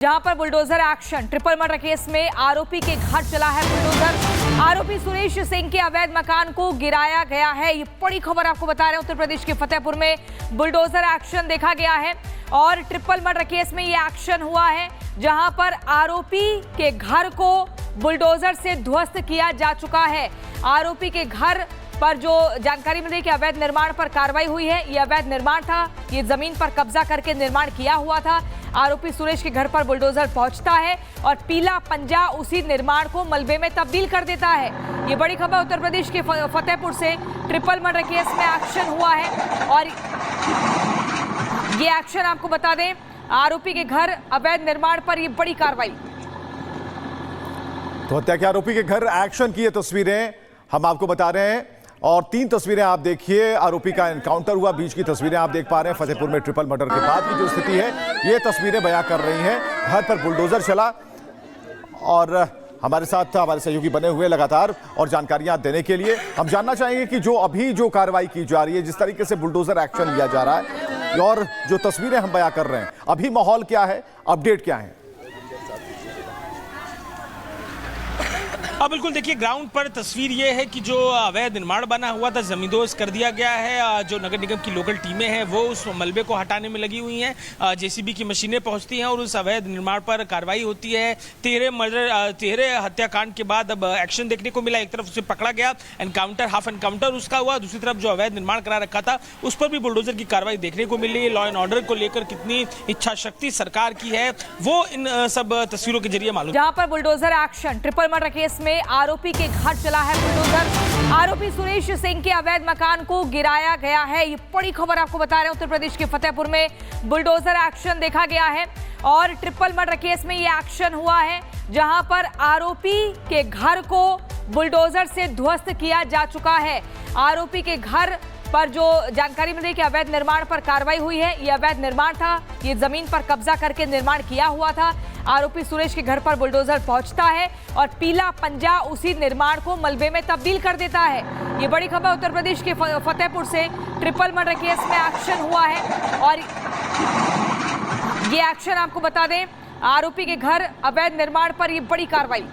जहां पर bulldozer action. Triple murder case में आरोपी के घर चला है बुलडोजर। आरोपी सुरेश सिंह के अवैध मकान को गिराया गया है। ये बड़ी खबर आपको बता रहे हैं। उत्तर प्रदेश के फतेहपुर में बुलडोजर एक्शन देखा गया है और ट्रिपल मर्डर केस में ये एक्शन हुआ है, जहां पर आरोपी के घर को बुलडोजर से ध्वस्त किया जा चुका है। आरोपी के घर पर जो जानकारी मिली कि अवैध निर्माण पर कार्रवाई हुई है। ये अवैध निर्माण था, ये जमीन पर कब्जा करके निर्माण किया हुआ था। आरोपी सुरेश के घर पर बुलडोजर पहुंचता है और पीला पंजा उसी निर्माण को मलबे में तब्दील कर देता है। ये बड़ी खबर उत्तर प्रदेश के फतेहपुर से ट्रिपल मर्डर केस में एक्शन हुआ है और ये एक्शन आपको बता दें, आरोपी के घर अवैध निर्माण पर ये बड़ी कार्रवाई। तो हत्या के आरोपी के घर एक्शन की ये तस्वीरें हम आपको बता रहे हैं और 3 तस्वीरें आप देखिए। आरोपी का एनकाउंटर हुआ, बीच की तस्वीरें आप देख पा रहे हैं। फतेहपुर में ट्रिपल मर्डर के बाद की जो स्थिति है, ये तस्वीरें बयां कर रही हैं। घर पर बुलडोजर चला और हमारे साथ हमारे सहयोगी बने हुए लगातार और जानकारियां देने के लिए हम जानना चाहेंगे कि जो कार्रवाई की जा रही है, जिस तरीके से बुलडोजर एक्शन लिया जा रहा है और जो तस्वीरें हम बयां कर रहे हैं, अभी माहौल क्या है, अपडेट क्या है? बिल्कुल, देखिए ग्राउंड पर तस्वीर ये है कि जो अवैध निर्माण बना हुआ था जमींदोज कर दिया गया है। जो नगर निगम की लोकल टीमें हैं वो उस मलबे को हटाने में लगी हुई हैं। जेसीबी की मशीनें पहुंचती हैं और उस अवैध निर्माण पर कार्रवाई होती है। 13 हत्याकांड के बाद अब एक्शन देखने को मिला। एक तरफ उसे पकड़ा गया, एनकाउंटर, हाफ एनकाउंटर उसका हुआ। दूसरी तरफ जो अवैध निर्माण करा रखा था उस पर भी बुलडोजर की कार्रवाई देखने को मिली। लॉ एंड ऑर्डर को लेकर कितनी इच्छा शक्ति सरकार की है वो इन सब तस्वीरों के जरिए मालूम। जहां पर bulldozer action. Triple murder case में आरोपी के घर चला है बुलडोजर। आरोपी सुरेश सिंह के अवैध मकान को गिराया गया है। ये बड़ी खबर आपको बता रहे हैं। उत्तर प्रदेश के फतेहपुर में बुलडोजर एक्शन देखा गया है और ट्रिपल मर्डर केस में ये एक्शन हुआ है, जहां पर आरोपी के घर को बुलडोजर से ध्वस्त किया जा चुका है। आरोपी के घर पर जो जानकारी मिली कि अवैध निर्माण पर कार्रवाई हुई है। ये अवैध निर्माण था, ये जमीन पर कब्जा करके निर्माण किया हुआ था। आरोपी सुरेश के घर पर बुलडोजर पहुंचता है और पीला पंजा उसी निर्माण को मलबे में तब्दील कर देता है। ये बड़ी खबर उत्तर प्रदेश के फतेहपुर से ट्रिपल मर्डर केस में एक्शन हुआ है और ये एक्शन आपको बता दें, आरोपी के घर अवैध निर्माण पर ये बड़ी कार्रवाई।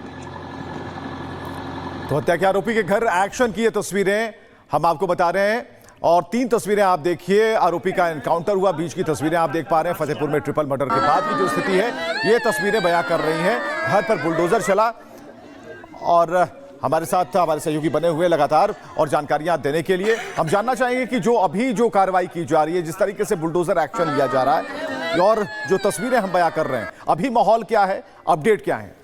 तो हत्या के आरोपी के घर एक्शन की ये तस्वीरें हम आपको बता रहे हैं और 3 तस्वीरें आप देखिए। आरोपी का एनकाउंटर हुआ, बीच की तस्वीरें आप देख पा रहे हैं। फतेहपुर में ट्रिपल मर्डर के बाद की जो स्थिति है, ये तस्वीरें बयां कर रही हैं। घर पर बुलडोजर चला और हमारे साथ हमारे सहयोगी बने हुए लगातार और जानकारियां देने के लिए हम जानना चाहेंगे कि जो कार्रवाई की जा रही है, जिस तरीके से बुलडोजर एक्शन लिया जा रहा है और जो तस्वीरें हम बयां कर रहे हैं, अभी माहौल क्या है, अपडेट क्या है?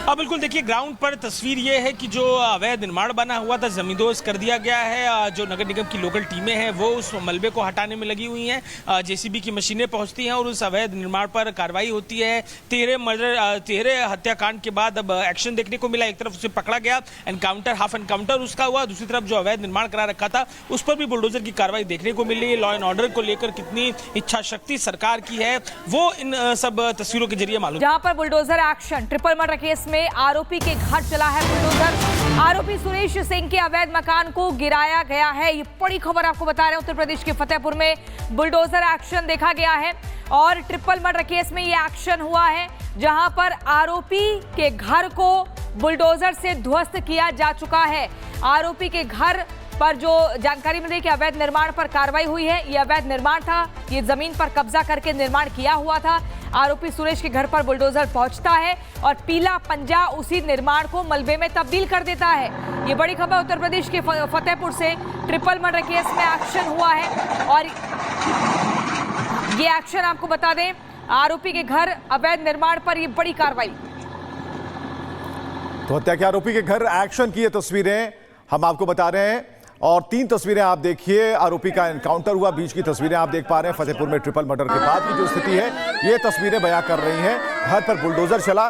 बिल्कुल, देखिए ग्राउंड पर तस्वीर ये है कि जो अवैध निर्माण बना हुआ था जमींदोज कर दिया गया है। जो नगर निगम की लोकल टीमें हैं वो उस मलबे को हटाने में लगी हुई हैं। जेसीबी की मशीनें पहुंचती हैं और उस अवैध निर्माण पर कार्रवाई होती है। 13 हत्याकांड के बाद अब एक्शन देखने को मिला। एक तरफ उसे पकड़ा गया, एनकाउंटर, हाफ एनकाउंटर उसका हुआ। दूसरी तरफ जो अवैध निर्माण करा रखा था उस पर भी बुलडोजर की कार्रवाई देखने को मिली। लॉ एंड ऑर्डर को लेकर कितनी इच्छा शक्ति सरकार की है वो इन सब तस्वीरों के जरिए मालूम। जहां पर bulldozer action. Triple murder case में आरोपी के घर चला है बुलडोजर। आरोपी सुरेश सिंह के अवैध मकान को गिराया गया है। ये बड़ी खबर आपको बता रहे हैं। उत्तर प्रदेश के फतेहपुर में बुलडोजर एक्शन देखा गया है और ट्रिपल मर्डर केस में ये एक्शन हुआ है, जहां पर आरोपी के घर को बुलडोजर से ध्वस्त किया जा चुका है। आरोपी के घर पर जो जानकारी मिली कि अवैध निर्माण पर कार्रवाई हुई है। ये अवैध निर्माण था, ये जमीन पर कब्जा करके निर्माण किया हुआ था। आरोपी सुरेश के घर पर बुलडोजर पहुंचता है और पीला पंजा उसी निर्माण को मलबे में तब्दील कर देता है। ये बड़ी खबर उत्तर प्रदेश के फतेहपुर से ट्रिपल मर्डर केस में एक्शन हुआ है और ये एक्शन आपको बता दें, आरोपी के घर अवैध निर्माण पर ये बड़ी कार्रवाई। तो हत्या के आरोपी के घर एक्शन की ये तस्वीरें हम आपको बता रहे हैं और 3 तस्वीरें आप देखिए। आरोपी का एनकाउंटर हुआ, बीच की तस्वीरें आप देख पा रहे हैं। फतेहपुर में ट्रिपल मर्डर के बाद की जो स्थिति है, ये तस्वीरें बयां कर रही हैं। घर पर बुलडोजर चला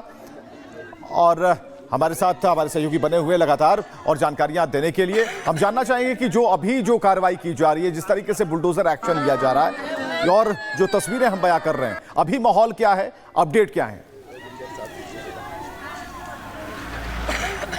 और हमारे साथ हमारे सहयोगी बने हुए लगातार और जानकारियां देने के लिए हम जानना चाहेंगे कि जो कार्रवाई की जा रही है, जिस तरीके से बुलडोजर एक्शन लिया जा रहा है और जो तस्वीरें हम बयां कर रहे हैं, अभी माहौल क्या है, अपडेट क्या है?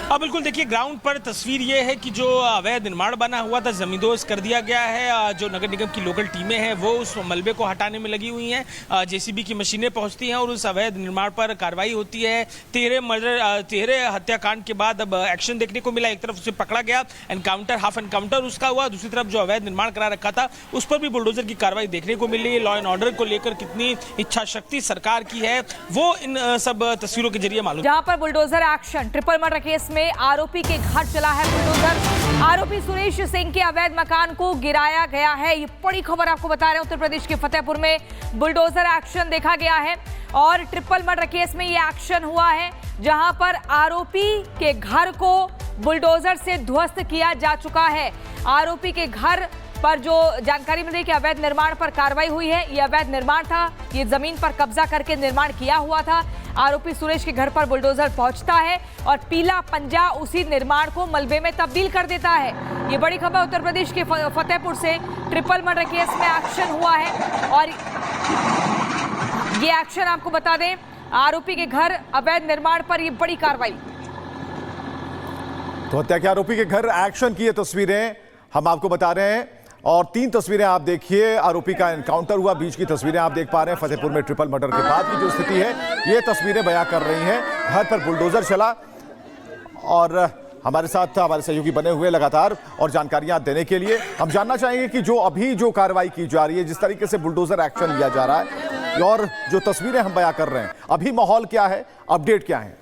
बिल्कुल देखिए, ग्राउंड पर तस्वीर ये है कि जो अवैध निर्माण बना हुआ था जमींदोज कर दिया गया है। जो नगर निगम की लोकल टीमें हैं वो उस मलबे को हटाने में लगी हुई हैं। जेसीबी की मशीनें पहुंचती हैं और उस अवैध निर्माण पर कार्रवाई होती है। 13 हत्याकांड के बाद अब एक्शन देखने को मिला। एक तरफ उसे पकड़ा गया, एनकाउंटर, हाफ एनकाउंटर उसका हुआ, दूसरी तरफ जो अवैध निर्माण करा रखा था उस पर भी बुलडोजर की कार्रवाई देखने को मिली। लॉ एंड ऑर्डर को लेकर कितनी इच्छा शक्ति सरकार की है वो इन सब तस्वीरों के जरिए मालूम। जहां पर bulldozer action, triple murder case में आरोपी के घर चला है बुलडोजर। आरोपी सुरेश सिंह के अवैध मकान को गिराया गया है। ये बड़ी खबर आपको बता रहे हैं। उत्तर प्रदेश के फतेहपुर में बुलडोजर एक्शन देखा गया है और ट्रिपल मर्डर केस में ये एक्शन हुआ है जहां पर आरोपी के घर को बुलडोजर से ध्वस्त किया जा चुका है। आरोपी के घर पर जो जानकारी मिली कि अवैध निर्माण पर कार्रवाई हुई है, ये अवैध निर्माण था, ये जमीन पर कब्जा करके निर्माण किया हुआ था। आरोपी सुरेश के घर पर बुलडोजर पहुंचता है और पीला पंजा उसी निर्माण को मलबे में तब्दील कर देता है। ये बड़ी खबर उत्तर प्रदेश के फतेहपुर से ट्रिपल मर्डर केस में एक्शन हुआ है और ये एक्शन आपको बता दें, आरोपी के घर अवैध निर्माण पर ये बड़ी कार्रवाई। तो हत्या के आरोपी के घर एक्शन की ये तस्वीरें हम आपको बता रहे हैं और 3 तस्वीरें आप देखिए। आरोपी का एनकाउंटर हुआ, बीच की तस्वीरें आप देख पा रहे हैं। फतेहपुर में ट्रिपल मर्डर के बाद की जो स्थिति है ये तस्वीरें बयां कर रही हैं। घर पर बुलडोजर चला और हमारे साथ हमारे सहयोगी बने हुए लगातार और जानकारियां देने के लिए हम जानना चाहेंगे कि जो कार्रवाई की जा रही है, जिस तरीके से बुलडोजर एक्शन लिया जा रहा है और जो तस्वीरें हम बयां कर रहे हैं, अभी माहौल क्या है, अपडेट क्या है?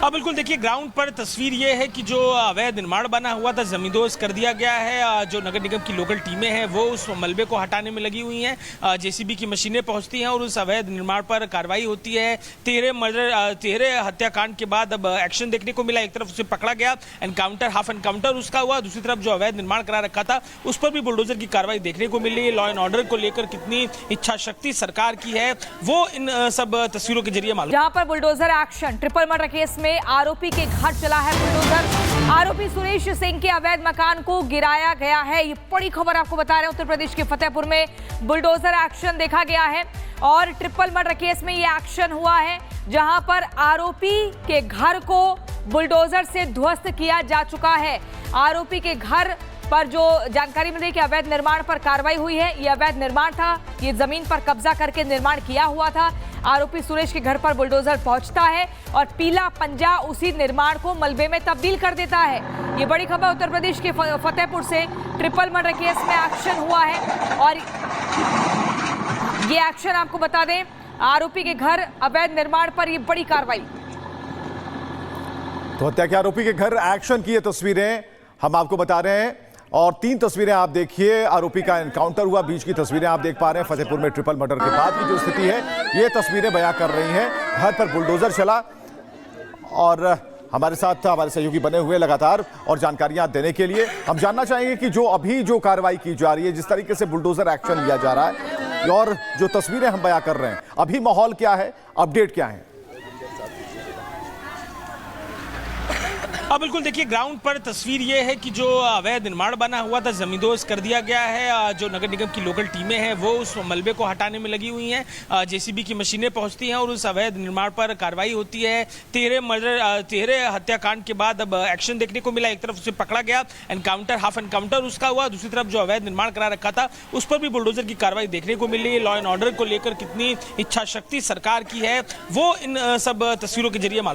बिल्कुल देखिए, ग्राउंड पर तस्वीर ये है कि जो अवैध निर्माण बना हुआ था जमींदोज कर दिया गया है। जो नगर निगम की लोकल टीमें हैं वो उस मलबे को हटाने में लगी हुई हैं। जेसीबी की मशीनें पहुंचती हैं और उस अवैध निर्माण पर कार्रवाई होती है। 13 हत्याकांड के बाद अब एक्शन देखने को मिला। एक तरफ उसे पकड़ा गया, एनकाउंटर, हाफ एनकाउंटर उसका हुआ, दूसरी तरफ जो अवैध निर्माण करा रखा था उस पर भी बुलडोजर की कार्रवाई देखने को मिली। लॉ एंड ऑर्डर को लेकर कितनी इच्छा शक्ति सरकार की है वो इन सब तस्वीरों के जरिए मालूम। जहां पर bulldozer action, triple murder case में आरोपी के घर चला है बुलडोजर। आरोपी सुरेश सिंह के अवैध मकान को गिराया गया है। ये बड़ी खबर आपको बता रहे हैं। उत्तर प्रदेश के फतेहपुर में बुलडोजर एक्शन देखा गया है और ट्रिपल मर्डर केस में ये एक्शन हुआ है जहां पर आरोपी के घर को बुलडोजर से ध्वस्त किया जा चुका है। आरोपी के घर पर जो जानकारी मिली कि अवैध निर्माण पर कार्रवाई हुई है, ये अवैध निर्माण था, ये जमीन पर कब्जा करके निर्माण किया हुआ था। आरोपी सुरेश के घर पर बुलडोजर पहुंचता है और पीला पंजा उसी निर्माण को मलबे में तब्दील कर देता है। ये बड़ी खबर उत्तर प्रदेश के फतेहपुर से ट्रिपल मर्डर केस में एक्शन हुआ है और ये एक्शन आपको बता दें, आरोपी के घर अवैध निर्माण पर ये बड़ी कार्रवाई। तो हत्या के आरोपी के घर एक्शन की ये तस्वीरें हम आपको बता रहे हैं और 3 तस्वीरें आप देखिए। आरोपी का एनकाउंटर हुआ, बीच की तस्वीरें आप देख पा रहे हैं। फतेहपुर में ट्रिपल मर्डर के बाद की जो स्थिति है ये तस्वीरें बयां कर रही हैं। घर पर बुलडोजर चला और हमारे साथ हमारे सहयोगी बने हुए लगातार और जानकारियां देने के लिए हम जानना चाहेंगे कि जो कार्रवाई की जा रही है, जिस तरीके से बुलडोजर एक्शन लिया जा रहा है और जो तस्वीरें हम बयां कर रहे हैं, अभी माहौल क्या है, अपडेट क्या है? बिल्कुल देखिए, ग्राउंड पर तस्वीर ये है कि जो अवैध निर्माण बना हुआ था जमींदोज कर दिया गया है। जो नगर निगम की लोकल टीमें हैं वो उस मलबे को हटाने में लगी हुई हैं। जेसीबी की मशीनें पहुंचती हैं और उस अवैध निर्माण पर कार्रवाई होती है। 13 हत्याकांड के बाद अब एक्शन देखने को मिला। एक तरफ उसे पकड़ा गया, एनकाउंटर, हाफ एनकाउंटर उसका हुआ, दूसरी तरफ जो अवैध निर्माण करा रखा था उस पर भी बुलडोजर की कार्रवाई देखने को मिली। लॉ एंड ऑर्डर को लेकर कितनी इच्छा शक्ति सरकार की है वो इन सब तस्वीरों के जरिए मालूम।